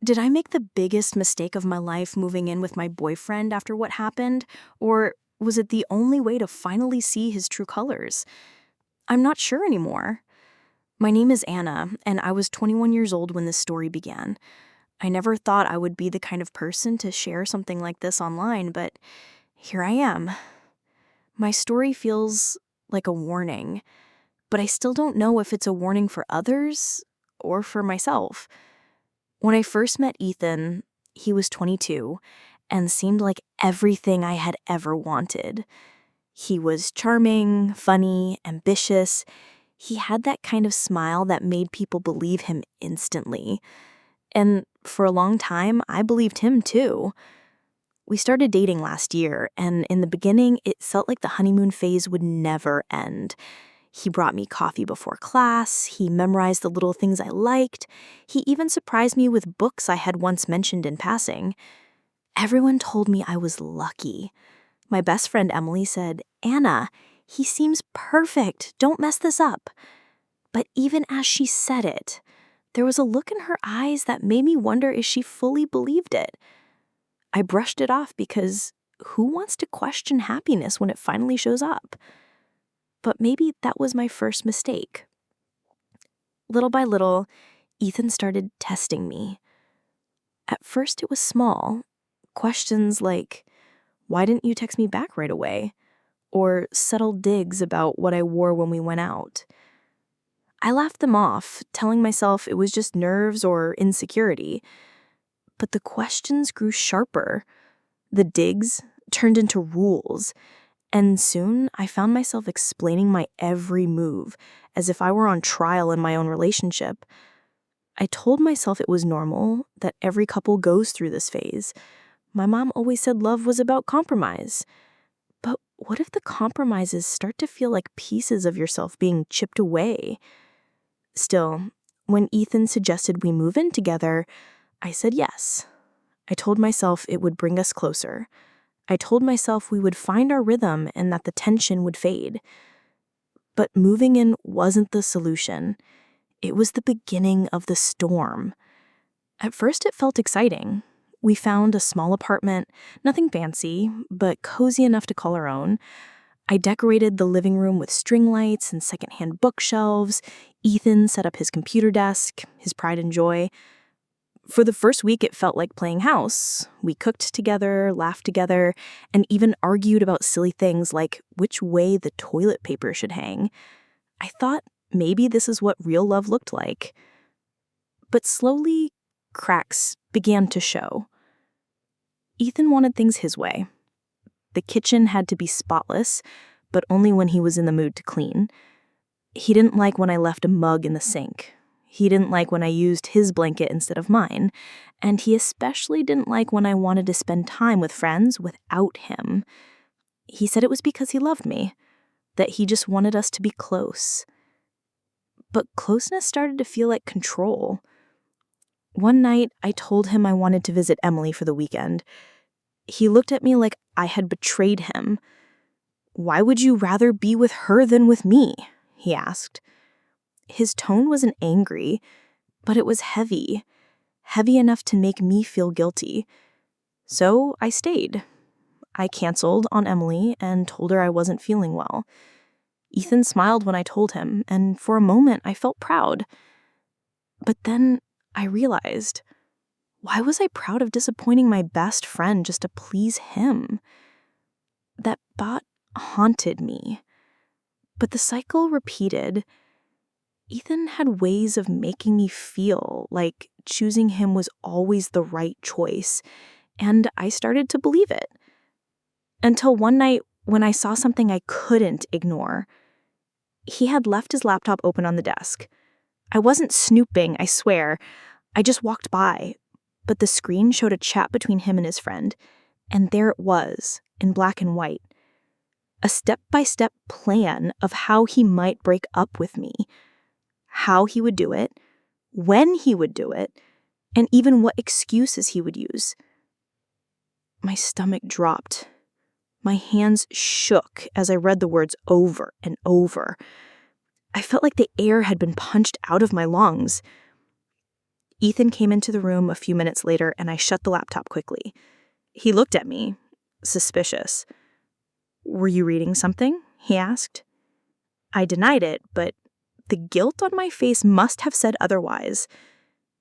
Did I make the biggest mistake of my life moving in with my boyfriend after what happened? Or was it the only way to finally see his true colors? I'm not sure anymore. My name is Anna, and I was 21 years old when this story began. I never thought I would be the kind of person to share something like this online, but here I am. My story feels like a warning, but I still don't know if it's a warning for others or for myself. When I first met Ethan, he was 22 and seemed like everything I had ever wanted. He was charming, funny, ambitious. He had that kind of smile that made people believe him instantly. And for a long time, I believed him too. We started dating last year, and in the beginning, it felt like the honeymoon phase would never end. He brought me coffee before class, he memorized the little things I liked, he even surprised me with books I had once mentioned in passing. Everyone told me I was lucky. My best friend Emily said, "Anna, he seems perfect, don't mess this up." But even as she said it, there was a look in her eyes that made me wonder if she fully believed it. I brushed it off because who wants to question happiness when it finally shows up? But maybe that was my first mistake. Little by little, Ethan started testing me. At first it was small. Questions like, "Why didn't you text me back right away?" Or subtle digs about what I wore when we went out. I laughed them off, telling myself it was just nerves or insecurity. But the questions grew sharper. The digs turned into rules. And soon, I found myself explaining my every move, as if I were on trial in my own relationship. I told myself it was normal, that every couple goes through this phase. My mom always said love was about compromise. But what if the compromises start to feel like pieces of yourself being chipped away? Still, when Ethan suggested we move in together, I said yes. I told myself it would bring us closer. I told myself we would find our rhythm and that the tension would fade. But moving in wasn't the solution. It was the beginning of the storm. At first, it felt exciting. We found a small apartment, nothing fancy, but cozy enough to call our own. I decorated the living room with string lights and secondhand bookshelves. Ethan set up his computer desk, his pride and joy. For the first week, it felt like playing house. We cooked together, laughed together, and even argued about silly things like which way the toilet paper should hang. I thought maybe this is what real love looked like. But slowly, cracks began to show. Ethan wanted things his way. The kitchen had to be spotless, but only when he was in the mood to clean. He didn't like when I left a mug in the sink. He didn't like when I used his blanket instead of mine, and he especially didn't like when I wanted to spend time with friends without him. He said it was because he loved me, that he just wanted us to be close. But closeness started to feel like control. One night, I told him I wanted to visit Emily for the weekend. He looked at me like I had betrayed him. "Why would you rather be with her than with me?" he asked. His tone wasn't angry, but it was heavy enough to make me feel guilty. So I stayed. I canceled on Emily and told her I wasn't feeling well. Ethan smiled when I told him, and for a moment I felt proud. But then I realized, why was I proud of disappointing my best friend just to please him? That thought haunted me. But the cycle repeated. Ethan had ways of making me feel like choosing him was always the right choice, and I started to believe it. Until one night when I saw something I couldn't ignore. He had left his laptop open on the desk. I wasn't snooping, I swear. I just walked by, but the screen showed a chat between him and his friend, and there it was, in black and white. A step-by-step plan of how he might break up with me. How he would do it, when he would do it, and even what excuses he would use. My stomach dropped. My hands shook as I read the words over and over. I felt like the air had been punched out of my lungs. Ethan came into the room a few minutes later, and I shut the laptop quickly. He looked at me, suspicious. "Were you reading something?" he asked. I denied it, but the guilt on my face must have said otherwise.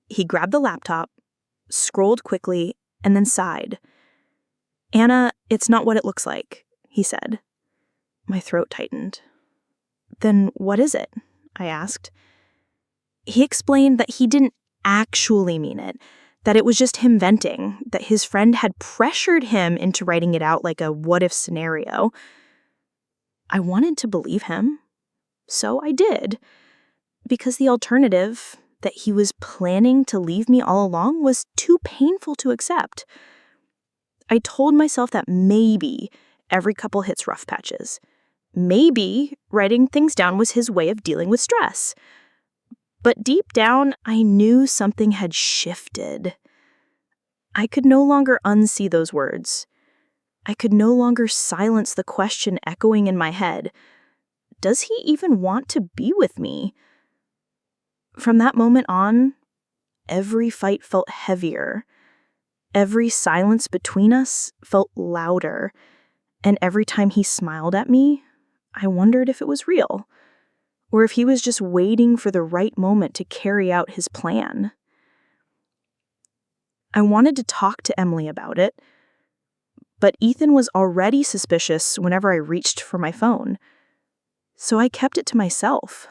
He grabbed the laptop, scrolled quickly, and then sighed. "Anna, it's not what it looks like," he said. My throat tightened. "Then what is it?" I asked. He explained that he didn't actually mean it, that it was just him venting, that his friend had pressured him into writing it out like a what-if scenario. I wanted to believe him, so I did, because the alternative, that he was planning to leave me all along, was too painful to accept. I told myself that maybe every couple hits rough patches. Maybe writing things down was his way of dealing with stress. But deep down, I knew something had shifted. I could no longer unsee those words. I could no longer silence the question echoing in my head. Does he even want to be with me? From that moment on, every fight felt heavier. Every silence between us felt louder. And every time he smiled at me, I wondered if it was real, or if he was just waiting for the right moment to carry out his plan. I wanted to talk to Emily about it, but Ethan was already suspicious whenever I reached for my phone. So I kept it to myself.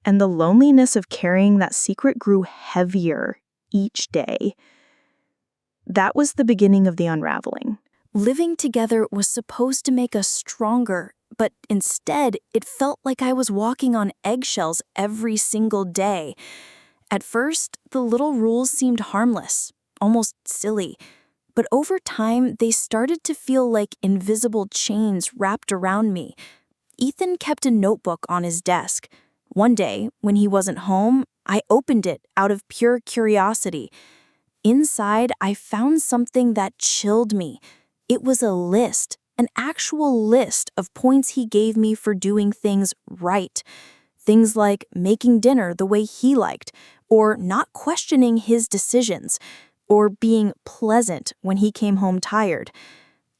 And the loneliness of carrying that secret grew heavier each day. That was the beginning of the unraveling. Living together was supposed to make us stronger, but instead, it felt like I was walking on eggshells every single day. At first, the little rules seemed harmless, almost silly. But over time, they started to feel like invisible chains wrapped around me. Ethan kept a notebook on his desk. One day, when he wasn't home, I opened it out of pure curiosity. Inside, I found something that chilled me. It was a list, an actual list of points he gave me for doing things right. Things like making dinner the way he liked, or not questioning his decisions, or being pleasant when he came home tired.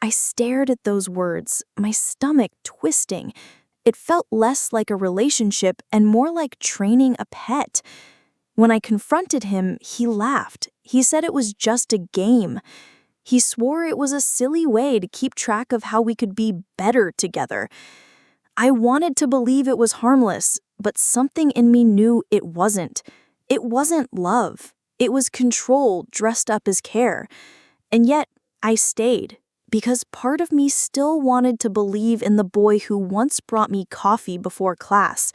I stared at those words, my stomach twisting. It felt less like a relationship and more like training a pet. When I confronted him, he laughed. He said it was just a game. He swore it was a silly way to keep track of how we could be better together. I wanted to believe it was harmless, but something in me knew it wasn't. It wasn't love. It was control dressed up as care. And yet, I stayed, because part of me still wanted to believe in the boy who once brought me coffee before class.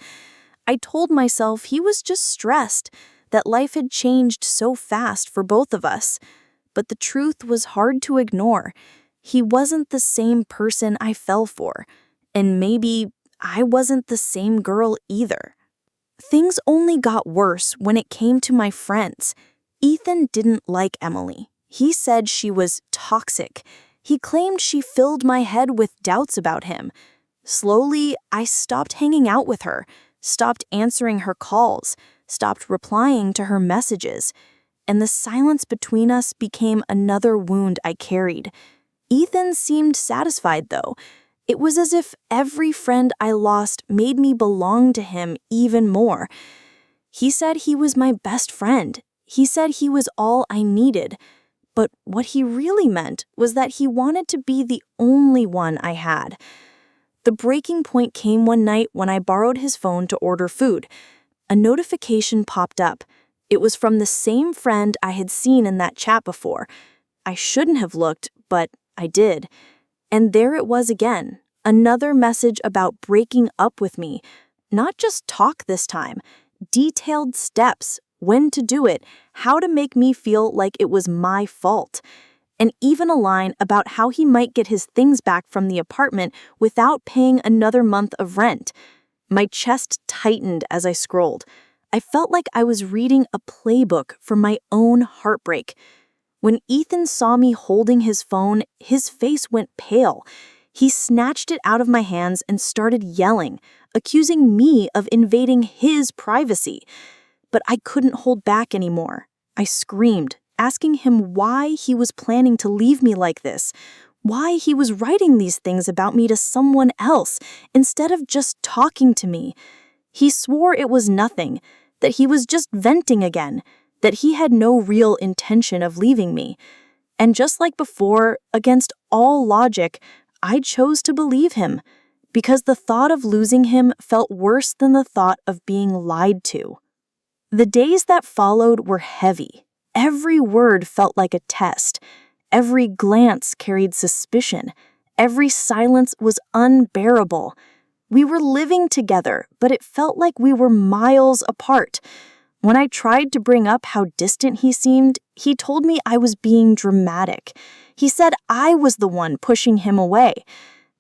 I told myself he was just stressed, that life had changed so fast for both of us. But the truth was hard to ignore. He wasn't the same person I fell for, and maybe I wasn't the same girl either. Things only got worse when it came to my friends. Ethan didn't like Emily. He said she was toxic. He claimed she filled my head with doubts about him. Slowly, I stopped hanging out with her, stopped answering her calls, stopped replying to her messages. And the silence between us became another wound I carried. Ethan seemed satisfied, though. It was as if every friend I lost made me belong to him even more. He said he was my best friend. He said he was all I needed. But what he really meant was that he wanted to be the only one I had. The breaking point came one night when I borrowed his phone to order food. A notification popped up. It was from the same friend I had seen in that chat before. I shouldn't have looked, but I did. And there it was again, another message about breaking up with me. Not just talk this time, detailed steps, when to do it, how to make me feel like it was my fault. And even a line about how he might get his things back from the apartment without paying another month of rent. My chest tightened as I scrolled. I felt like I was reading a playbook for my own heartbreak. When Ethan saw me holding his phone, his face went pale. He snatched it out of my hands and started yelling, accusing me of invading his privacy. but I couldn't hold back anymore. I screamed, asking him why he was planning to leave me like this, why he was writing these things about me to someone else instead of just talking to me. He swore it was nothing, that he was just venting again, that he had no real intention of leaving me. And just like before, against all logic, I chose to believe him, because the thought of losing him felt worse than the thought of being lied to. The days that followed were heavy. Every word felt like a test. Every glance carried suspicion. Every silence was unbearable. We were living together, but it felt like we were miles apart. When I tried to bring up how distant he seemed, he told me I was being dramatic. He said I was the one pushing him away.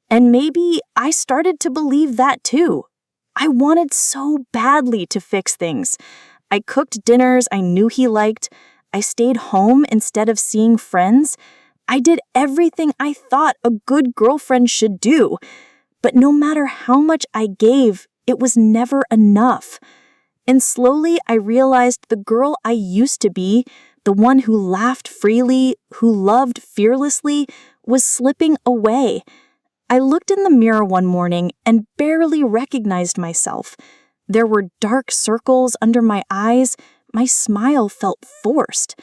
And maybe I started to believe that too. I wanted so badly to fix things. I cooked dinners I knew he liked. I stayed home instead of seeing friends. I did everything I thought a good girlfriend should do. But no matter how much I gave, it was never enough. And slowly I realized the girl I used to be, the one who laughed freely, who loved fearlessly, was slipping away. I looked in the mirror one morning and barely recognized myself. There were dark circles under my eyes. My smile felt forced.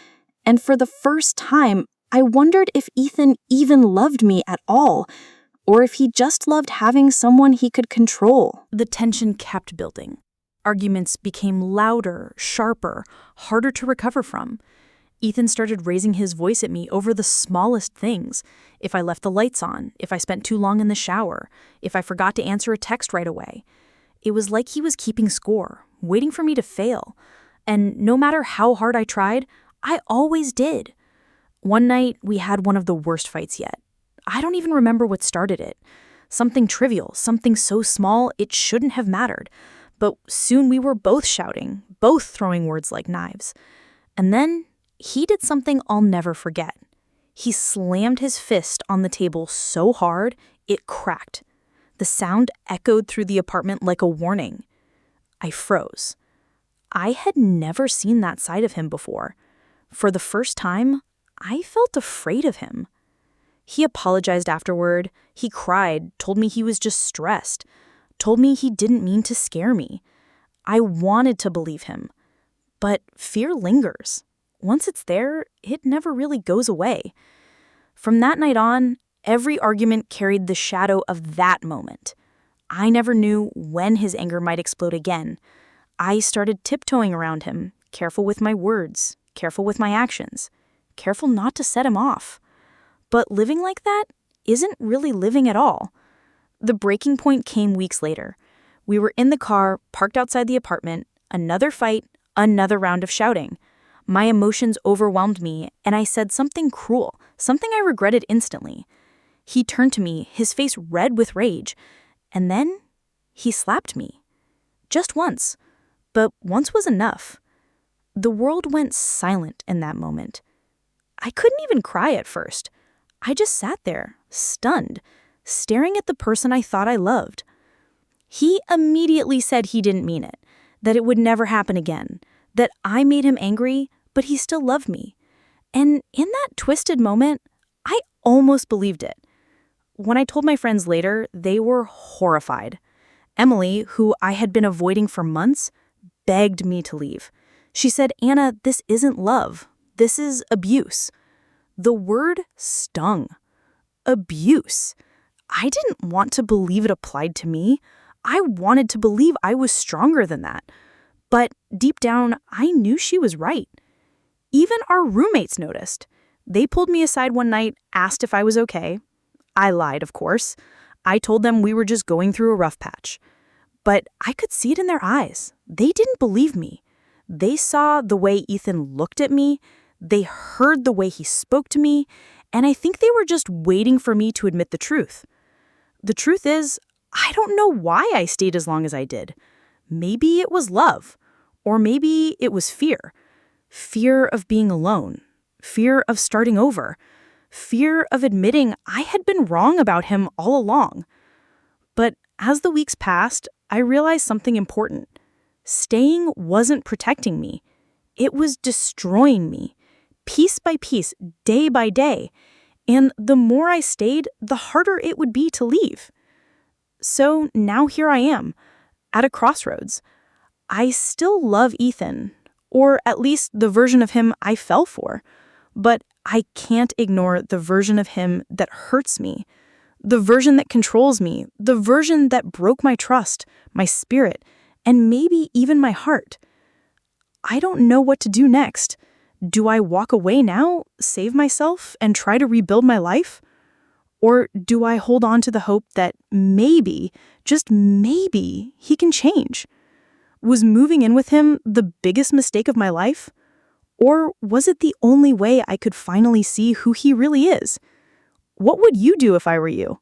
And for the first time, I wondered if Ethan even loved me at all, or if he just loved having someone he could control. The tension kept building. Arguments became louder, sharper, harder to recover from. Ethan started raising his voice at me over the smallest things. If I left the lights on, if I spent too long in the shower, if I forgot to answer a text right away. It was like he was keeping score, waiting for me to fail. And no matter how hard I tried, I always did. One night, we had one of the worst fights yet. I don't even remember what started it. Something trivial, something so small it shouldn't have mattered. But soon we were both shouting, both throwing words like knives. And then he did something I'll never forget. He slammed his fist on the table so hard, it cracked. The sound echoed through the apartment like a warning. I froze. I had never seen that side of him before. For the first time, I felt afraid of him. He apologized afterward. He cried, told me he was just stressed, told me he didn't mean to scare me. I wanted to believe him. But fear lingers. Once it's there, it never really goes away. From that night on, every argument carried the shadow of that moment. I never knew when his anger might explode again. I started tiptoeing around him, careful with my words, careful with my actions, careful not to set him off. But living like that isn't really living at all. The breaking point came weeks later. We were in the car, parked outside the apartment, another fight, another round of shouting. My emotions overwhelmed me, and I said something cruel, something I regretted instantly. He turned to me, his face red with rage, and then he slapped me. Just once, but once was enough. The world went silent in that moment. I couldn't even cry at first. I just sat there, stunned, staring at the person I thought I loved. He immediately said he didn't mean it, that it would never happen again, that I made him angry, but he still loved me. And in that twisted moment, I almost believed it. When I told my friends later, they were horrified. Emily, who I had been avoiding for months, begged me to leave. She said, "Anna, this isn't love. This is abuse." The word stung. Abuse. I didn't want to believe it applied to me. I wanted to believe I was stronger than that. But deep down, I knew she was right. Even our roommates noticed. They pulled me aside one night, asked if I was okay. I lied, of course. I told them we were just going through a rough patch. But I could see it in their eyes. They didn't believe me. They saw the way Ethan looked at me. They heard the way he spoke to me. And I think they were just waiting for me to admit the truth. The truth is, I don't know why I stayed as long as I did. Maybe it was love. Or maybe it was fear. Fear of being alone. Fear of starting over. Fear of admitting I had been wrong about him all along. But as the weeks passed, I realized something important. Staying wasn't protecting me. It was destroying me, piece by piece, day by day. And the more I stayed, the harder it would be to leave. So now here I am, at a crossroads. I still love Ethan, or at least the version of him I fell for, but I can't ignore the version of him that hurts me, the version that controls me, the version that broke my trust, my spirit, and maybe even my heart. I don't know what to do next. Do I walk away now, save myself, and try to rebuild my life? Or do I hold on to the hope that maybe, just maybe, he can change? Was moving in with him the biggest mistake of my life? Or was it the only way I could finally see who he really is? What would you do if I were you?